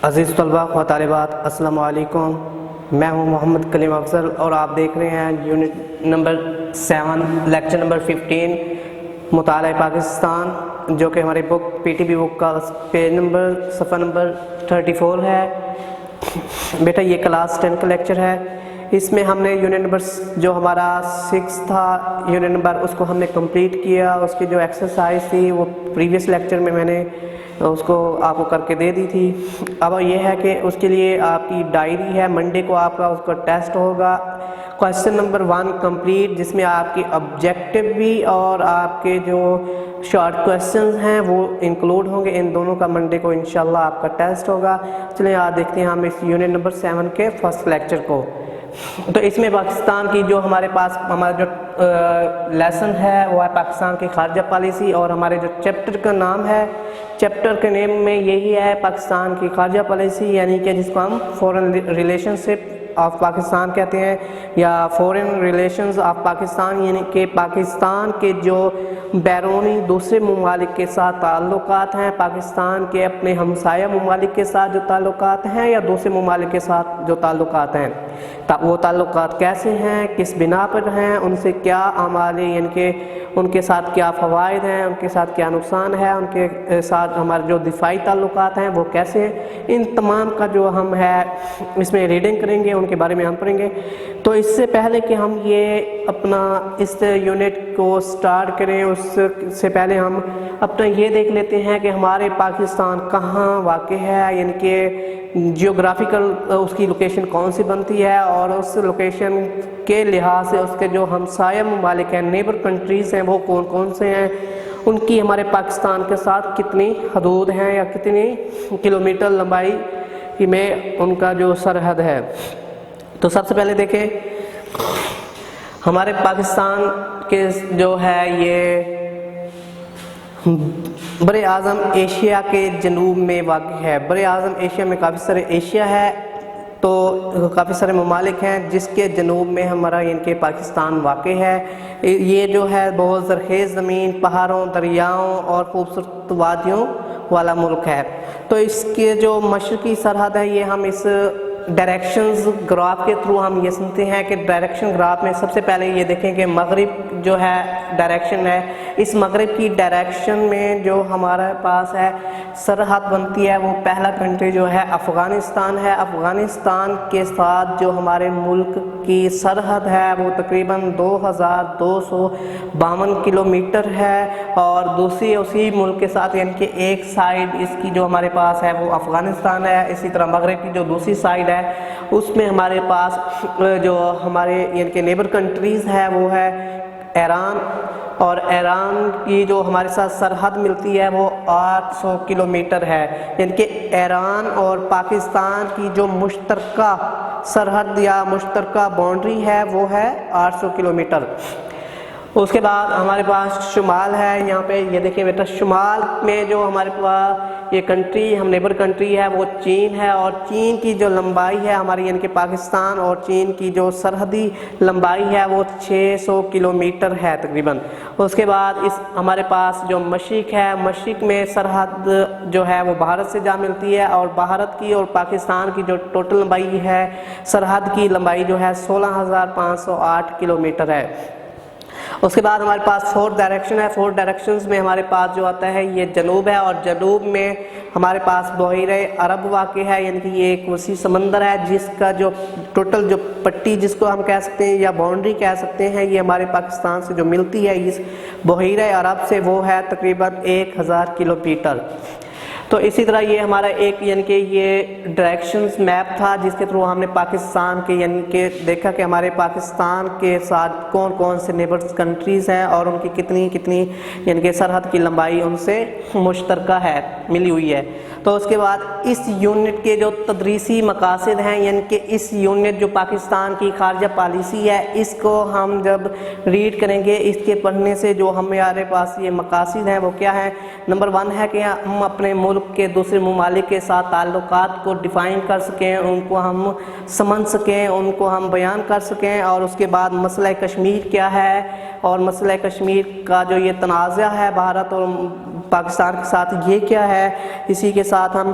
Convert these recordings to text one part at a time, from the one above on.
عزیز طلباء و طالبات، السلام علیکم۔ میں ہوں محمد کلیم افضل اور آپ دیکھ رہے ہیں یونٹ نمبر 7 لیکچر نمبر 15 مطالعہ پاکستان، جو کہ ہماری بک پی ٹی بی بک کا پیج نمبر صفحہ نمبر 34 ہے۔ بیٹا یہ کلاس 10 کا لیکچر ہے۔ اس میں ہم نے یونٹ نمبر جو ہمارا 6 تھا یونٹ نمبر، اس کو ہم نے کمپلیٹ کیا۔ اس کی جو ایکسرسائز تھی وہ پریویس لیکچر میں نے اس کو آپ کو کر کے دے دی تھی۔ اب یہ ہے کہ اس کے لیے آپ کی ڈائری ہے، منڈے کو آپ کا اس کا ٹیسٹ ہوگا۔ کویسچن نمبر 1 کمپلیٹ، جس میں آپ کے آبجیکٹیو بھی اور آپ کے جو شارٹ کویسچنز ہیں وہ انکلوڈ ہوں گے۔ ان دونوں کا منڈے کو انشاءاللہ آپ کا ٹیسٹ ہوگا۔ چلیں آج دیکھتے ہیں ہم اس یونٹ نمبر 7 کے فرسٹ لیکچر کو۔ تو اس میں پاکستان کی جو ہمارے پاس ہمارا جو لیسن ہے وہ ہے پاکستان کی خارجہ پالیسی، اور ہمارے جو چیپٹر کا نام ہے، چیپٹر کے نیم میں یہی ہے پاکستان کی خارجہ پالیسی، یعنی کہ جس کو ہم فورن ریلیشن شپ آف پاکستان کہتے ہیں، یا فورن ریلیشنز آف پاکستان، یعنی کہ پاکستان کے جو بیرونی دوسرے ممالک کے ساتھ تعلقات ہیں، پاکستان کے اپنے ہمسایہ ممالک کے ساتھ جو تعلقات ہیں یا دوسرے ممالک کے ساتھ جو تعلقات ہیں، وہ تعلقات کیسے ہیں، کس بنا پر ہیں، ان سے کیا اعمال، یعنی کہ ان کے ساتھ کیا فوائد ہیں، ان کے ساتھ کیا نقصان ہے، ان کے ساتھ ہمارے جو دفاعی تعلقات ہیں وہ کیسے ہیں، ان تمام کا جو ہم ہے اس میں ریڈنگ کریں گے، ان کے بارے میں ہم پڑھیں گے۔ تو اس سے پہلے کہ ہم یہ اپنا اس یونٹ کو سٹارٹ کریں، اس سے پہلے ہم اپنا یہ دیکھ لیتے ہیں کہ ہمارے پاکستان کہاں واقع ہے، یعنی کہ جیوگرافیکل اس کی لوکیشن کون سی بنتی ہے، اور اس لوکیشن کے لحاظ سے اس کے جو ہمسایہ ممالک ہیں، نیبر کنٹریز ہیں، وہ کون کون سے ہیں، ان کی ہمارے پاکستان کے ساتھ کتنی حدود ہیں یا کتنی کلومیٹر لمبائی میں ان کا جو سرحد ہے۔ تو سب سے پہلے دیکھیں ہمارے پاکستان کے جو ہے یہ بر اعظم ایشیا کے جنوب میں واقع ہے۔ بر اعظم ایشیا میں کافی سارے ایشیا ہے، تو کافی سارے ممالک ہیں جس کے جنوب میں ہمارا یعنی کہ پاکستان واقع ہے۔ یہ جو ہے بہت زرخیز زمین، پہاڑوں، دریاؤں اور خوبصورت وادیوں والا ملک ہے۔ تو اس کے جو مشرقی سرحد ہے، یہ ہم اس ڈائریکشنز گراف کے تھرو ہم یہ سنتے ہیں کہ ڈائریکشن گراف میں سب سے پہلے یہ دیکھیں کہ مغرب جو ہے ڈائریکشن ہے، اس مغرب کی ڈائریکشن میں جو ہمارے پاس ہے سرحد بنتی ہے، وہ پہلا کنٹری جو ہے افغانستان ہے۔ افغانستان کے ساتھ جو ہمارے ملک کی سرحد ہے وہ تقریباً 2252 کلومیٹر ہے، اور دوسری اسی ملک کے ساتھ یعنی کہ ایک سائیڈ اس کی جو ہمارے پاس ہے وہ افغانستان ہے، اسی طرح مغرب کی جو دوسری سائیڈ ہے اس میں ہمارے پاس جو ہمارے یعنی کہ نیبر کنٹریز ہے وہ ہے ایران، اور ایران کی جو ہمارے ساتھ سرحد ملتی ہے وہ 800 کلومیٹر ہے، یعنی کہ ایران اور پاکستان کی جو مشترکہ سرحد یا مشترکہ باؤنڈری ہے وہ ہے 800 کلومیٹر۔ اس کے بعد ہمارے پاس شمال ہے، یہاں پہ یہ دیکھیں بیٹا، شمال میں جو ہمارے پاس یہ کنٹری ہم نیبر کنٹری ہے وہ چین ہے، اور چین کی جو لمبائی ہے ہماری یعنی کہ پاکستان اور چین کی جو سرحدی لمبائی ہے وہ 600 کلومیٹر ہے تقریباً۔ اس کے بعد اس ہمارے پاس جو مشرق ہے، مشرق میں سرحد جو ہے وہ بھارت سے جا ملتی ہے، اور بھارت کی اور پاکستان کی جو ٹوٹل لمبائی ہے سرحد کی لمبائی جو ہے 16508 کلومیٹر ہے۔ اس کے بعد ہمارے پاس 4 ڈائریکشن ہے۔ 4 ڈائریکشنز میں ہمارے پاس جو آتا ہے یہ جنوب ہے، اور جنوب میں ہمارے پاس بحیرہ عرب واقع ہے، یعنی کہ یہ ایک وسیع سمندر ہے جس کا جو ٹوٹل جو پٹی جس کو ہم کہہ سکتے ہیں یا باؤنڈری کہہ سکتے ہیں، یہ ہمارے پاکستان سے جو ملتی ہے اس بحیرہ عرب سے وہ ہے تقریباً 1000 کلومیٹر۔ تو اسی طرح یہ ہمارا ایک یعنی کہ یہ ڈائریکشنز میپ تھا جس کے تھرو ہم نے پاکستان کے یعنی کہ دیکھا کہ ہمارے پاکستان کے ساتھ کون کون سے نیبرز کنٹریز ہیں اور ان کی کتنی کتنی یعنی کہ سرحد کی لمبائی ان سے مشترکہ ہے، ملی ہوئی ہے۔ تو اس کے بعد اس یونٹ کے جو تدریسی مقاصد ہیں، یعنی کہ اس یونٹ جو پاکستان کی خارجہ پالیسی ہے اس کو ہم جب ریڈ کریں گے، اس کے پڑھنے سے جو ہمارے پاس یہ مقاصد ہیں وہ کیا ہیں؟ نمبر 1 ہے کہ ہم اپنے ملک ملک کے دوسرے ممالک کے ساتھ تعلقات کو ڈیفائن کر سکیں، ان کو ہم سمجھ سکیں، ان کو ہم بیان کر سکیں، اور اس کے بعد مسئلہ کشمیر کیا ہے اور مسئلہ کشمیر کا جو یہ تنازع ہے بھارت اور پاکستان کے ساتھ یہ کیا ہے، اسی کے ساتھ ہم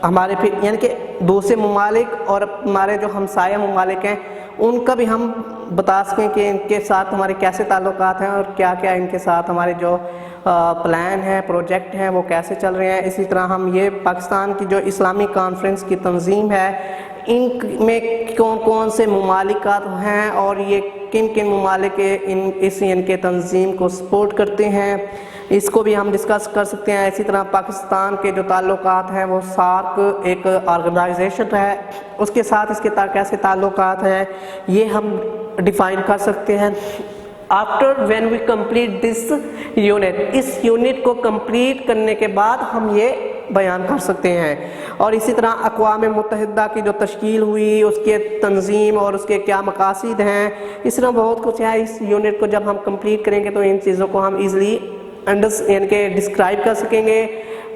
ہمارے پھر یعنی کہ دوسرے ممالک اور ہمارے جو ہمسایہ ممالک ہیں ان کا بھی ہم بتا سکیں کہ ان کے ساتھ ہمارے کیسے تعلقات ہیں اور کیا کیا ان کے ساتھ ہمارے جو پلان ہیں، پروجیکٹ ہیں، وہ کیسے چل رہے ہیں۔ اسی طرح ہم یہ پاکستان کی جو اسلامی کانفرنس کی تنظیم ہے ان میں کون کون سے ممالکات ہیں اور یہ کن کن ممالک ان کے تنظیم کو سپورٹ کرتے ہیں، اس کو بھی ہم ڈسکس کر سکتے ہیں۔ اسی طرح پاکستان کے جو تعلقات ہیں وہ سارک ایک آرگنائزیشن ہے، اس کے ساتھ اس کے کیسے تعلقات ہیں یہ ہم ڈیفائن کر سکتے ہیں۔ After when we complete this unit, اس یونٹ کو کمپلیٹ کرنے کے بعد ہم یہ بیان کر سکتے ہیں۔ اور اسی طرح اقوام متحدہ کی جو تشکیل ہوئی، اس کے تنظیم اور اس کے کیا مقاصد ہیں، اس طرح بہت کچھ ہے۔ اس یونٹ کو جب ہم کمپلیٹ کریں گے تو ان چیزوں کو ہم ایزلی یعنی کہ ڈسکرائب کر سکیں گے،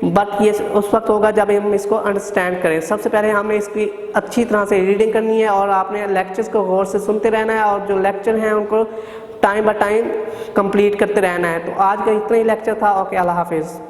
بٹ یہ اس وقت ہوگا جب ہم اس کو انڈرسٹینڈ کریں۔ سب سے پہلے ہمیں اس کی اچھی طرح سے ریڈنگ کرنی ہے اور آپ نے لیکچرز کو غور سے سنتے رہنا ہے اور جو لیکچر ہیں ان کو ٹائم بائی ٹائم کمپلیٹ کرتے رہنا ہے۔ تو آج کا اتنا ہی لیکچر تھا۔ اوکے، اللہ حافظ۔